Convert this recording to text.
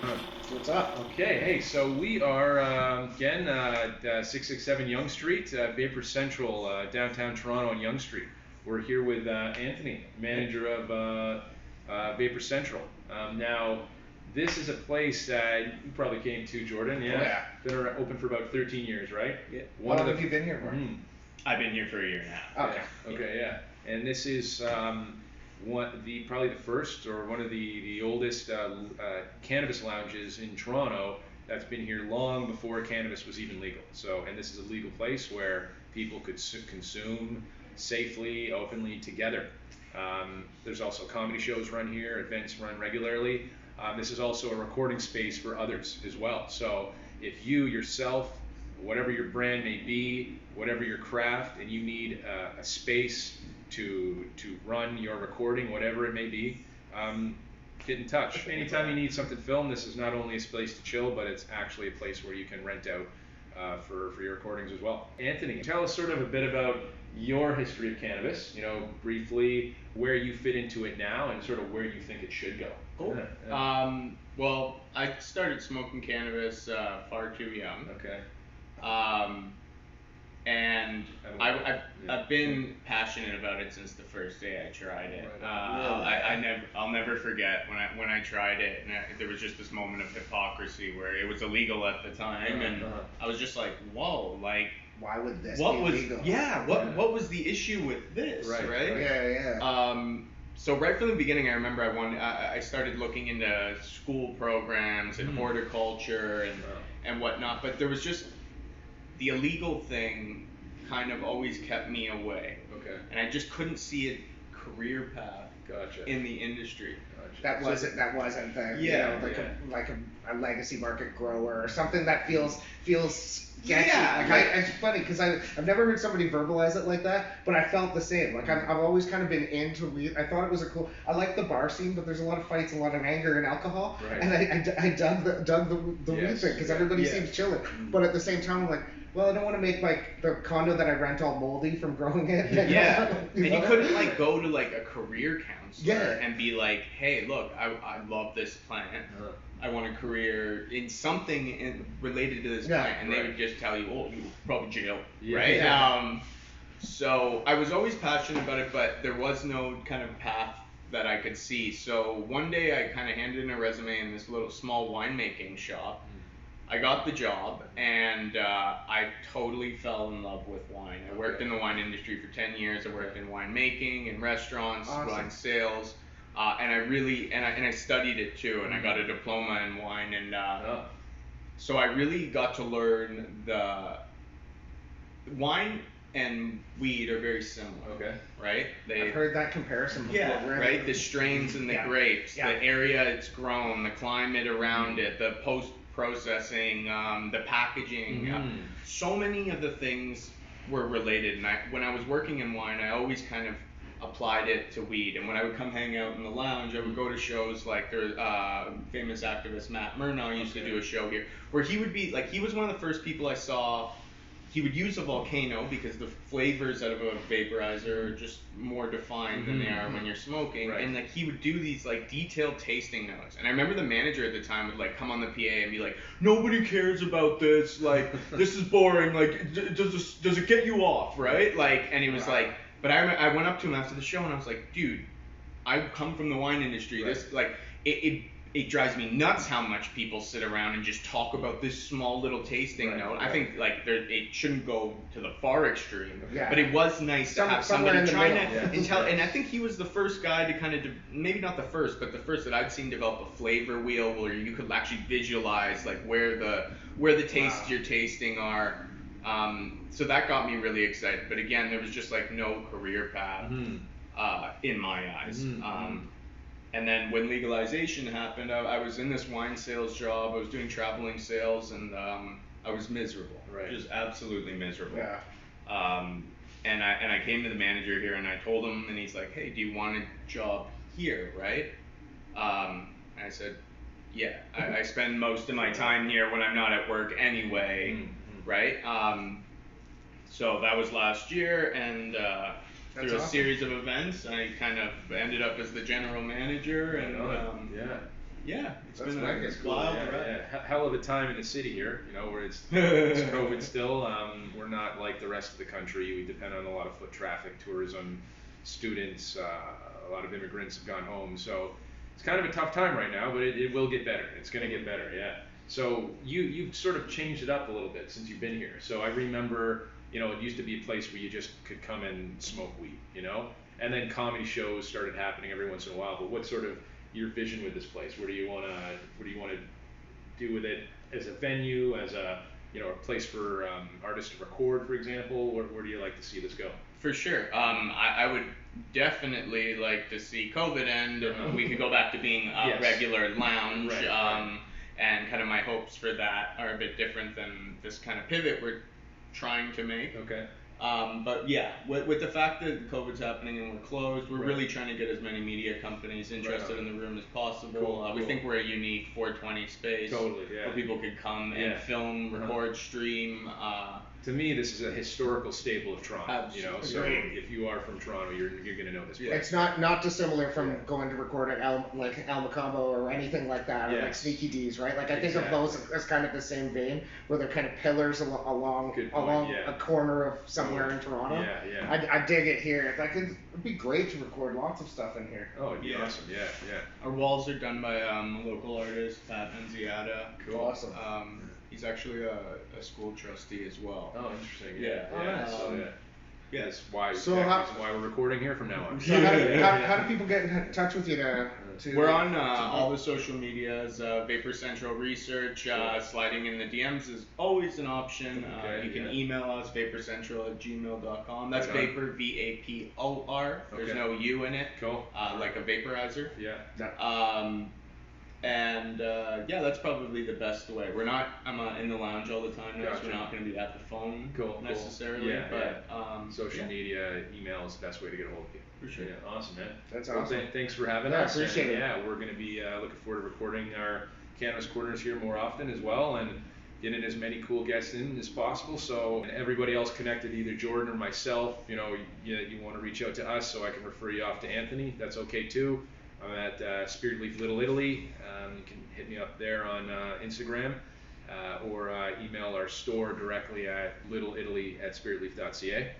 What's up? Okay, hey, so we are again 667 Yonge Street, Vapor Central, downtown Toronto on Yonge Street. We're here with Anthony, manager of Vapor Central. Now, this is a place that you probably came to, Jordan. Oh Yeah, yeah. been open for about 13 years, right? Yeah. One How of long the have you been here for? I've been here for a year now. Okay. Yeah. Okay. Yeah. And this is probably the first or one of the oldest cannabis lounges in Toronto that's been here long before cannabis was even legal. So, and this is a legal place where people could consume safely, openly together. There's also comedy shows run here, events run regularly. This is also a recording space for others as well. So if you yourself, whatever your brand may be, whatever your craft, and you need a space to run your recording, whatever it may be, get in touch. Anytime you need something filmed, this is not only a place to chill, but it's actually a place where you can rent out for your recordings as well. Anthony, tell us sort of a bit about your history of cannabis, briefly where you fit into it now and sort of where you think it should go. Cool. Well, I started smoking cannabis far too young. Okay. And I've been passionate about it since the first day I tried it. I'll never forget when I tried it, and there was just this moment of hypocrisy where it was illegal at the time, and I was just like, whoa, like, Why would this what be was illegal? what was the issue with this, right? Yeah. So right from the beginning, I remember I started looking into school programs and horticulture and whatnot, but there was just the illegal thing kind of always kept me away. Okay. And I just couldn't see a career path Gotcha. in the industry. That wasn't the Yeah, like a legacy market grower or something that feels sketchy. Yeah, It's funny because I've never heard somebody verbalize it like that, but I felt the same. Like I've always kind of been into weed. I thought it was I like the bar scene, but there's a lot of fights, a lot of anger and alcohol, Right. and I dug the weed Yes, thing because yeah. everybody Yeah. seems chilling. But at the same time, I'm like, well, I don't want to make like the condo that I rent all moldy from growing it. Yeah. You And you know? couldn't like go to like a career counselor Yeah. and be like, hey, look, I love this plant. I want a career in something related to this Yeah, plant, and they right. would just tell you, oh, you probably jail, Yeah. right? Yeah. So I was always passionate about it, but there was no kind of path that I could see. So one day I kind of handed in a resume in this little small winemaking shop. I got the job, and I totally fell in love with wine. I worked in the wine industry for 10 years. I worked in winemaking, in restaurants, Awesome. wine sales. And I really and I studied it too, and I got a diploma in wine, and so I really got to learn the wine and weed are very similar. Okay. Right? I've heard that comparison before. Yeah, really. right. The strains and the Yeah. grapes, Yeah. the area it's grown, the climate around it, the post processing, the packaging. So many of the things were related, and when I was working in wine, I always kind of applied it to weed. And when I would come hang out in the lounge, I would go to shows like their famous activist Matt Murnaugh used to do a show here, where he would be like, he was one of the first people I saw. He would use a volcano because the flavors out of a vaporizer are just more defined than they are when you're smoking. Right. And like he would do these like detailed tasting notes. And I remember the manager at the time would like come on the PA and be like, "Nobody cares about this. Like this is boring. Like does it get you off, right?" Like, and he was like, but I went up to him after the show and I was like, "Dude, I come from the wine industry. Right. This like it drives me nuts how much people sit around and just talk about this small little tasting Right, note. right. I think like it shouldn't go to the far extreme, Yeah. but it was nice to have Somewhere somebody in the trying middle. to Yeah. tell. And I think he was the first guy to kind of maybe not the first, but the first that I'd seen develop a flavor wheel where you could actually visualize like where the tastes you're tasting are. So that got me really excited. But again, there was just like no career path in my eyes. And then when legalization happened, I was in this wine sales job. I was doing traveling sales, and I was miserable, Right. just absolutely miserable. Yeah. And I came to the manager here, and I told him, and he's like, "Hey, do you want a job here, right?" And I said, "Yeah, I spend most of my time here when I'm not at work anyway, right?" So that was last year, and through a awesome. series of events, I kind of ended up as the general manager, and Yeah. Yeah, it's That's been wicked. a Cool. wild Yeah, ride. yeah. Hell of a time in the city here, where it's COVID still. We're not like the rest of the country. We depend on a lot of foot traffic, tourism, students. A lot of immigrants have gone home, so it's kind of a tough time right now. But it will get better. It's going to get better. Yeah. So you've sort of changed it up a little bit since you've been here. So I remember, it used to be a place where you just could come and smoke weed, and then comedy shows started happening every once in a while. But what's sort of your vision with this place? What do you want to do with it as a venue, as a a place for artists to record, for example? Where do you like to see this go? For sure. I would definitely like to see COVID end and we could go back to being a Yes. regular lounge. Right. And kind of my hopes for that are a bit different than this kind of pivot we're trying to make. Okay. But yeah, with the fact that COVID's happening and we're closed, we're Right. really trying to get as many media companies interested Right on. in the room as possible. Cool, We cool. think we're a unique 420 space Totally, yeah. where people could come Yeah. and film, record, stream. To me, this is a historical staple of Toronto. Absolutely. So if you are from Toronto, you're gonna know this place. It's not dissimilar from going to record at El Macombo or anything like that, or like Yes. Sneaky D's, right? Like I think Exactly. of those as kind of the same vein, where they're kind of pillars along Good point, yeah. a corner of somewhere in Toronto. Yeah, yeah. I dig it here. Like it'd be great to record lots of stuff in here. Oh, it'd be Yeah. awesome. Yeah, yeah. Our walls are done by a local artist, Pat Menziata. Cool. Awesome. He's actually a school trustee as well. Oh, interesting. Yeah. Yeah. Oh, Yeah. nice. So, yeah. Yeah. That's why. So that's how- why we're recording here from now on. So how do people get in touch with you to We're on all the social medias, Vapor Central Research, sliding in the DMs is always an option. Okay, You can yeah. email us, vaporcentral@gmail.com. That's Right on. Vapor, VAPOR. There's Okay. no U in it, Cool. like a vaporizer. Yeah. Yeah, that's probably the best way. I'm in the lounge all the time now, so Gotcha. we're not going to be at the phone Cool. necessarily. Yeah, but Social yeah. media, email is the best way to get a hold of you. For sure. Yeah, awesome, man. That's Well, awesome. thanks for having Yeah, us. appreciate and, it. Yeah, we're going to be looking forward to recording our Cannabis Corners here more often as well, and getting as many cool guests in as possible. So, and everybody else connected, either Jordan or myself, you want to reach out to us, so I can refer you off to Anthony. That's okay too. I'm at Spirit Leaf Little Italy. You can hit me up there on Instagram, or email our store directly at littleitaly@spiritleaf.ca.